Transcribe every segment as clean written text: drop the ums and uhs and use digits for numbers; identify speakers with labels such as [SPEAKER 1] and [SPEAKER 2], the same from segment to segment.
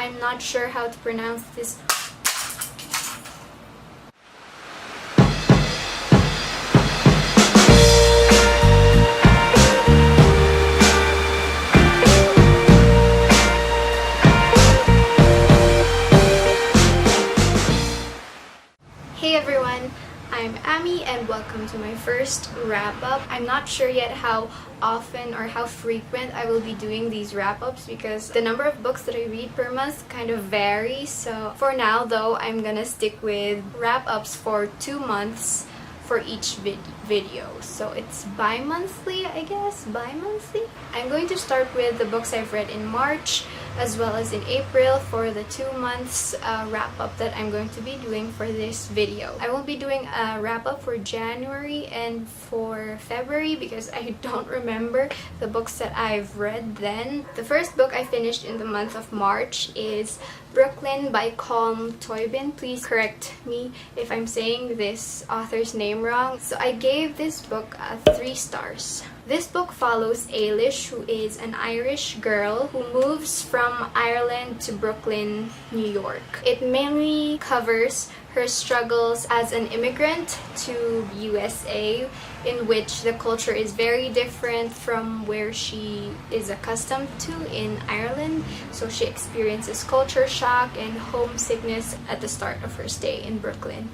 [SPEAKER 1] I'm not sure how to pronounce this. Hey everyone, I'm Ami and welcome to my first wrap-up. I'm not sure yet how often or how frequent I will be doing these wrap-ups because the number of books that I read per month kind of varies. So for now though, I'm gonna stick with wrap-ups for 2 months for each video. So it's bi-monthly, I guess? Bi-monthly? I'm going to start with the books I've read in March as well as in April for the 2 months wrap-up that I'm going to be doing for this video. I will be doing a wrap-up for January and for February because I don't remember the books that I've read then. The first book I finished in the month of March is Brooklyn by Colm Toibin. Please correct me if I'm saying this author's name wrong. So I gave this book 3 stars. This book follows Ailish, who is an Irish girl who moves from Ireland to Brooklyn, New York. It mainly covers her struggles as an immigrant to USA, in which the culture is very different from where she is accustomed to in Ireland. So she experiences culture shock and homesickness at the start of her stay in Brooklyn.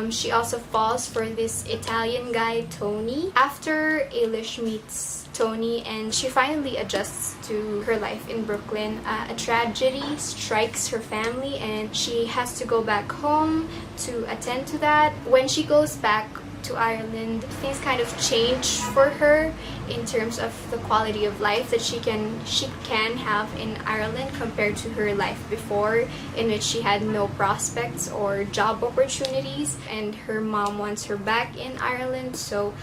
[SPEAKER 1] She also falls for this Italian guy, Tony. After Ailish meets Tony and she finally adjusts to her life in Brooklyn, a tragedy strikes her family and she has to go back home to attend to that. When she goes back to Ireland, things kind of change for her in terms of the quality of life that she can have in Ireland compared to her life before, in which she had no prospects or job opportunities, and her mom wants her back in Ireland. So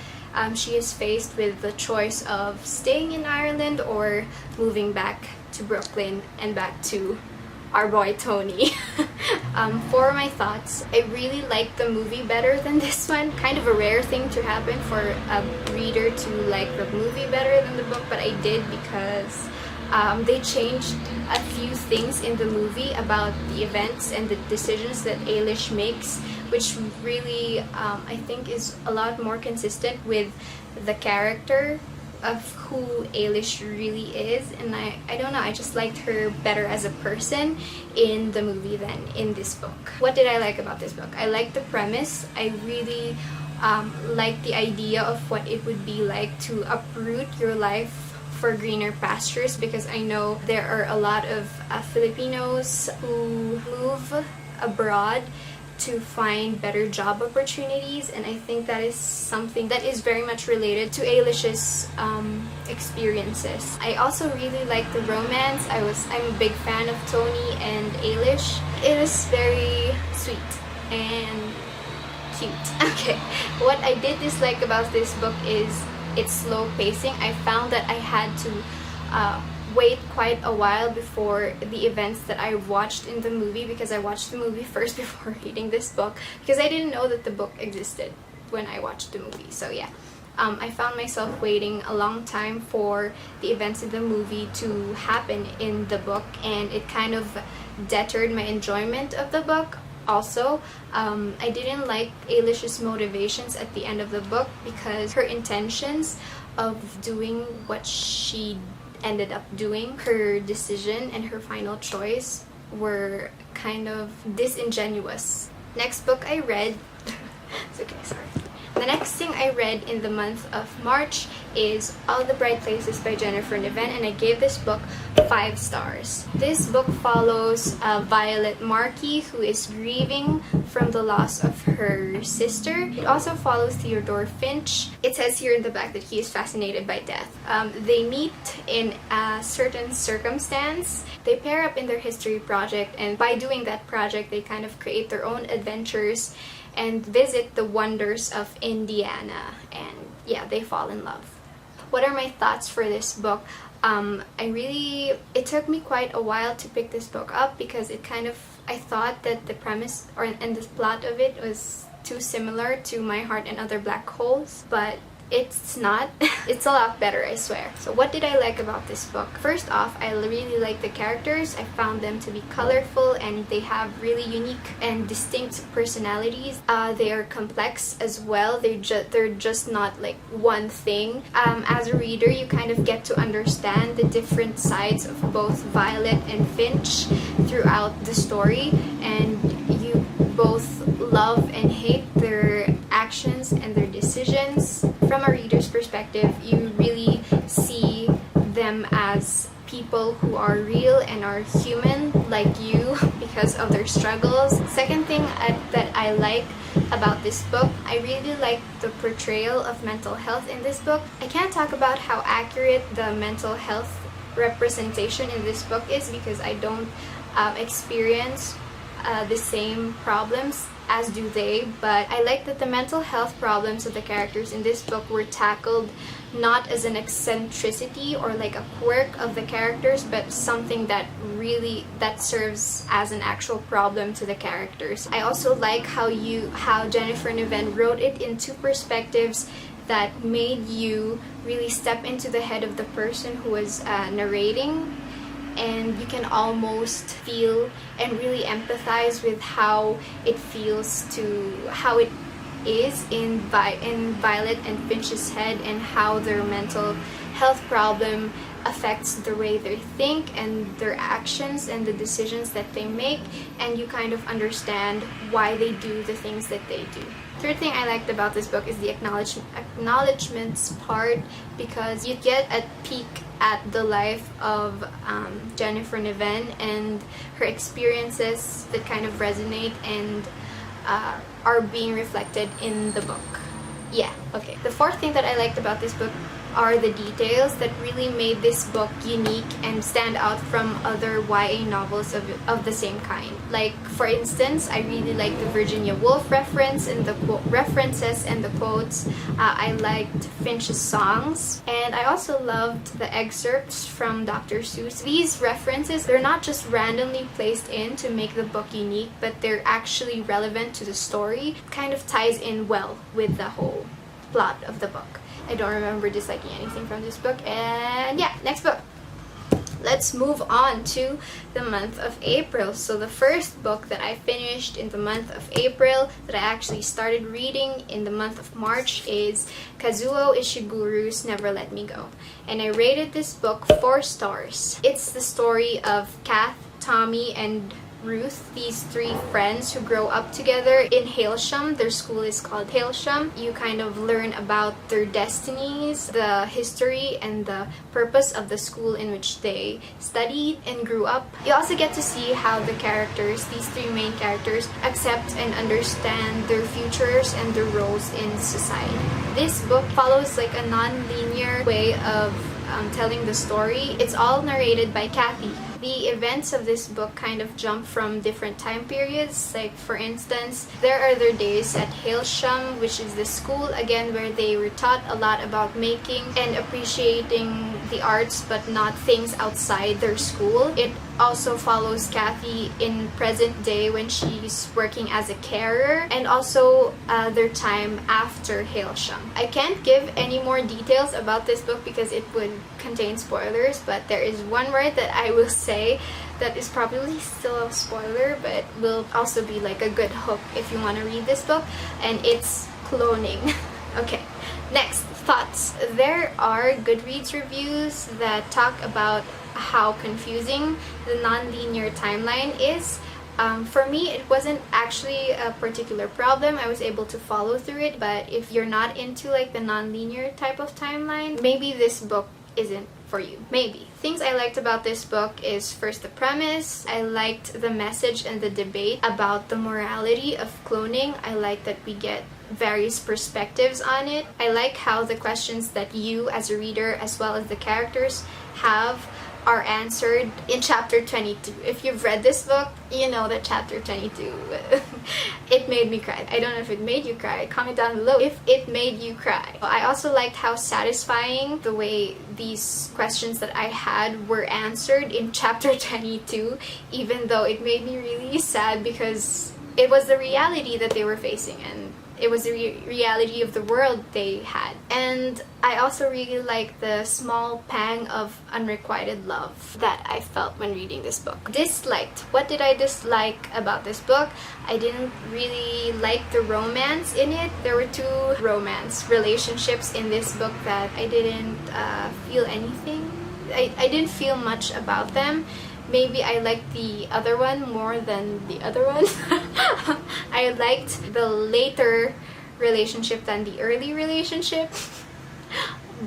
[SPEAKER 1] she is faced with the choice of staying in Ireland or moving back to Brooklyn and back to our boy Tony. For my thoughts, I really liked the movie better than this one. Kind of a rare thing to happen for a reader to like the movie better than the book, but I did because they changed a few things in the movie about the events and the decisions that Ailish makes, which really I think is a lot more consistent with the character of who Ailish really is, and I don't know, I just liked her better as a person in the movie than in this book. What did I like about this book? I liked the premise. I really liked the idea of what it would be like to uproot your life for greener pastures, because I know there are a lot of Filipinos who move abroad to find better job opportunities, and I think that is something that is very much related to Ailish's experiences. I also really like the romance. I'm a big fan of Tony and Ailish. It is very sweet and cute. Okay, what I did dislike about this book is its slow pacing. I found that I had to wait quite a while before the events that I watched in the movie, because I watched the movie first before reading this book, because I didn't know that the book existed when I watched the movie. So yeah, I found myself waiting a long time for the events in the movie to happen in the book, and it kind of deterred my enjoyment of the book. Also, I didn't like Ailish's motivations at the end of the book, because her intentions of doing what she ended up doing, her decision and her final choice, were kind of disingenuous. Next book I read it's okay, sorry. The next thing I read in the month of March is All the Bright Places by Jennifer Niven, and I gave this book 5 stars. This book follows Violet Markey, who is grieving from the loss of her sister. It also follows Theodore Finch. It says here in the back that he is fascinated by death. They meet in a certain circumstance. They pair up in their history project, and by doing that project, they kind of create their own adventures and visit the wonders of Indiana, and yeah, they fall in love. What are my thoughts for this book? It took me quite a while to pick this book up, because I thought that the premise and the plot of it was too similar to My Heart and Other Black Holes, but it's not. It's a lot better, I swear. So what did I like about this book? First off, I really like the characters. I found them to be colorful and they have really unique and distinct personalities. They are complex as well. They're just not like one thing. As a reader, you kind of get to understand the different sides of both Violet and Finch throughout the story, and you both love and hate their actions and their decisions. From a reader's perspective, you really see them as people who are real and are human like you because of their struggles. Second thing that I like about this book, I really like the portrayal of mental health in this book. I can't talk about how accurate the mental health representation in this book is because I don't experience the same problems as do they, but I like that the mental health problems of the characters in this book were tackled not as an eccentricity or like a quirk of the characters, but something that serves as an actual problem to the characters. I also like how Jennifer Niven wrote it in two perspectives that made you really step into the head of the person who was narrating, and you can almost feel and really empathize with how it feels how it is in Violet and Finch's head, and how their mental health problem affects the way they think and their actions and the decisions that they make, and you kind of understand why they do the things that they do. Third thing I liked about this book is the acknowledgements part, because you get a peek at the life of Jennifer Niven and her experiences that kind of resonate and are being reflected in the book. Yeah, okay. The fourth thing that I liked about this book are the details that really made this book unique and stand out from other YA novels of the same kind. Like, for instance, I really liked the Virginia Woolf reference and the references and the quotes. I liked Finch's songs, and I also loved the excerpts from Dr. Seuss. These references, they're not just randomly placed in to make the book unique, but they're actually relevant to the story. It kind of ties in well with the whole plot of the book. I don't remember disliking anything from this book. And yeah, next book. Let's move on to the month of April. So the first book that I finished in the month of April, that I actually started reading in the month of March, is Kazuo Ishiguro's Never Let Me Go. And I rated this book 4 stars. It's the story of Kath, Tommy, and Ruth, these 3 friends who grow up together in Hailsham. Their school is called Hailsham. You kind of learn about their destinies, the history, and the purpose of the school in which they studied and grew up. You also get to see how the characters, these 3 main characters, accept and understand their futures and their roles in society. This book follows like a non-linear way of telling the story. It's all narrated by Kathy. The events of this book kind of jump from different time periods. Like, for instance, there are their days at Hailsham, which is the school again where they were taught a lot about making and appreciating the arts, but not things outside their school. It also follows Kathy in present day when she's working as a carer, and also their time after Hailsham. I can't give any more details about this book because it would contain spoilers, but there is one word that I will say that is probably still a spoiler, but will also be like a good hook if you want to read this book, and it's cloning. Okay, next, thoughts. There are Goodreads reviews that talk about how confusing the non-linear timeline is. For me, it wasn't actually a particular problem. I was able to follow through it, but if you're not into like the non-linear type of timeline, maybe this book isn't for you. Maybe. Things I liked about this book is first the premise. I liked the message and the debate about the morality of cloning. I like that we get various perspectives on it. I like how the questions that you as a reader as well as the characters have are answered in chapter 22. If you've read this book, you know that chapter 22, it made me cry. I don't know if it made you cry. Comment down below if it made you cry. I also liked how satisfying the way these questions that I had were answered in chapter 22, even though it made me really sad because it was the reality that they were facing, and it was the reality of the world they had. And I also really like the small pang of unrequited love that I felt when reading this book. Disliked. What did I dislike about this book? I didn't really like the romance in it. There were 2 romance relationships in this book that I didn't feel anything. I didn't feel much about them. Maybe I liked the other one more than the other one. I liked the later relationship than the early relationship.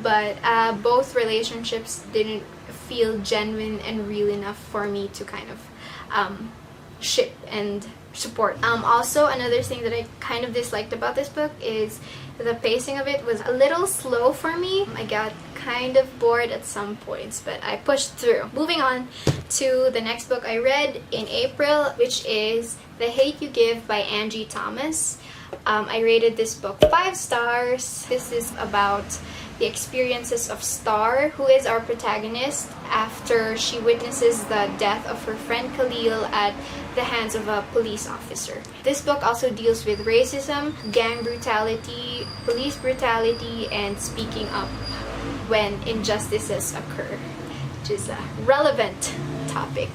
[SPEAKER 1] But both relationships didn't feel genuine and real enough for me to kind of ship and support. Also, another thing that I kind of disliked about this book is the pacing of it was a little slow for me. I got kind of bored at some points, but I pushed through. Moving on to the next book I read in April, which is The Hate You Give by Angie Thomas. I rated this book 5 stars. This is about the experiences of Star, who is our protagonist, after she witnesses the death of her friend Khalil at the hands of a police officer. This book also deals with racism, gang brutality, police brutality, and speaking up when injustices occur, which is a relevant topic.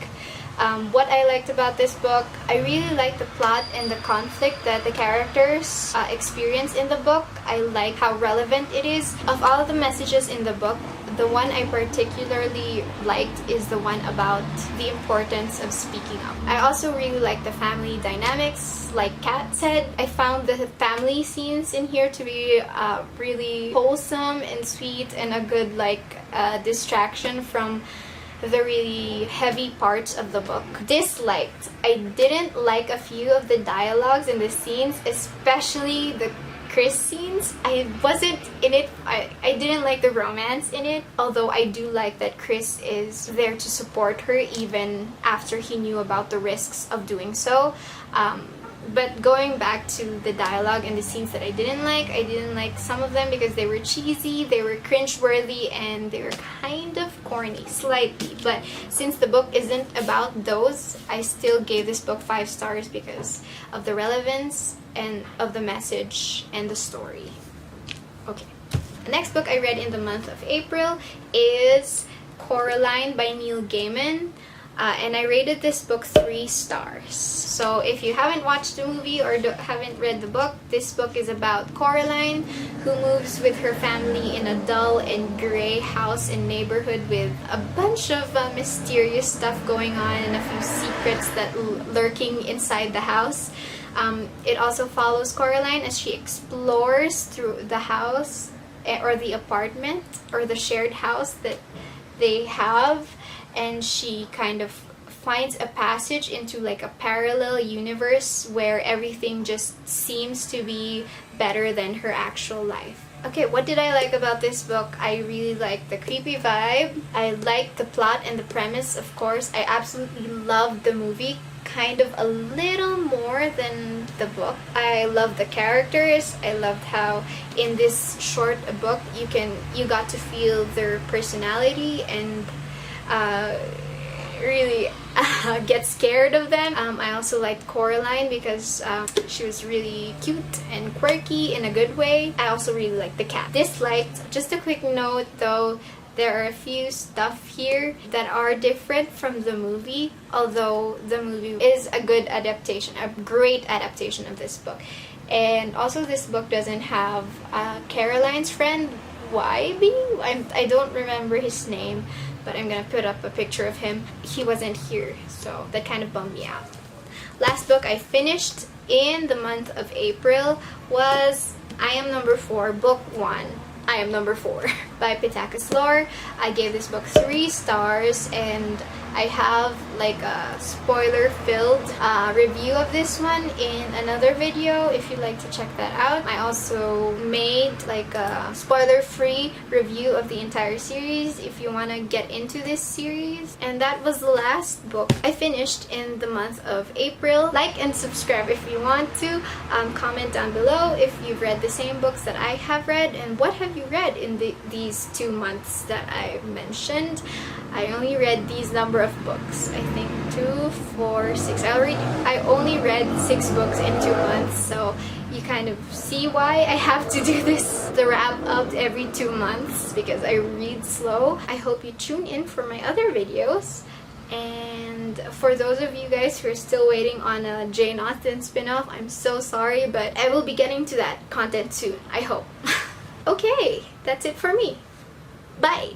[SPEAKER 1] What I liked about this book, I really liked the plot and the conflict that the characters experience in the book. I like how relevant it is. Of all of the messages in the book, the one I particularly liked is the one about the importance of speaking up. I also really like the family dynamics. Like Kat said, I found the family scenes in here to be really wholesome and sweet, and a good distraction from the really heavy parts of the book. Disliked. I didn't like a few of the dialogues in the scenes, especially the Chris scenes. I wasn't in it. I didn't like the romance in it, although I do like that Chris is there to support her even after he knew about the risks of doing so. But going back to the dialogue and the scenes that I didn't like some of them because they were cheesy, they were cringeworthy, and they were kind of corny, slightly. But since the book isn't about those, I still gave this book 5 stars because of the relevance and of the message and the story. Okay. The next book I read in the month of April is Coraline by Neil Gaiman. And I rated this book 3 stars. So if you haven't watched the movie or haven't read the book, this book is about Coraline, who moves with her family in a dull and gray house and neighborhood with a bunch of mysterious stuff going on and a few secrets that lurking inside the house. It also follows Coraline as she explores through the house or the apartment or the shared house that they have, and she kind of finds a passage into like a parallel universe where everything just seems to be better than her actual life. Okay, what did I like about this book? I really liked the creepy vibe. I liked the plot and the premise, of course. I absolutely loved the movie, kind of a little more than the book. I loved the characters. I loved how in this short book you got to feel their personality and really get scared of them. I also liked Coraline because she was really cute and quirky in a good way. I also really liked the cat. Disliked, just a quick note though, there are a few stuff here that are different from the movie, although the movie is a good adaptation, a great adaptation of this book. And also this book doesn't have Caroline's friend, I don't remember his name, but I'm gonna put up a picture of him. He wasn't here, so that kind of bummed me out. Last book I finished in the month of April was I Am Number 4, Book 1. I Am Number 4 by Pittacus. I gave this book 3 stars, and I have like a spoiler-filled review of this one in another video if you'd like to check that out. I also made like a spoiler-free review of the entire series if you want to get into this series. And that was the last book I finished in the month of April. Like and subscribe if you want to. Comment down below if you've read the same books that I have read, and what have you read in these 2 months that I mentioned. I only read these number of books. I think 2, 4, 6. I only read 6 books in 2 months, so you kind of see why I have to do the wrap up every 2 months, because I read slow. I hope you tune in for my other videos. And for those of you guys who are still waiting on a Jane Austen spin-off, I'm so sorry, but I will be getting to that content soon, I hope. Okay, that's it for me. Bye!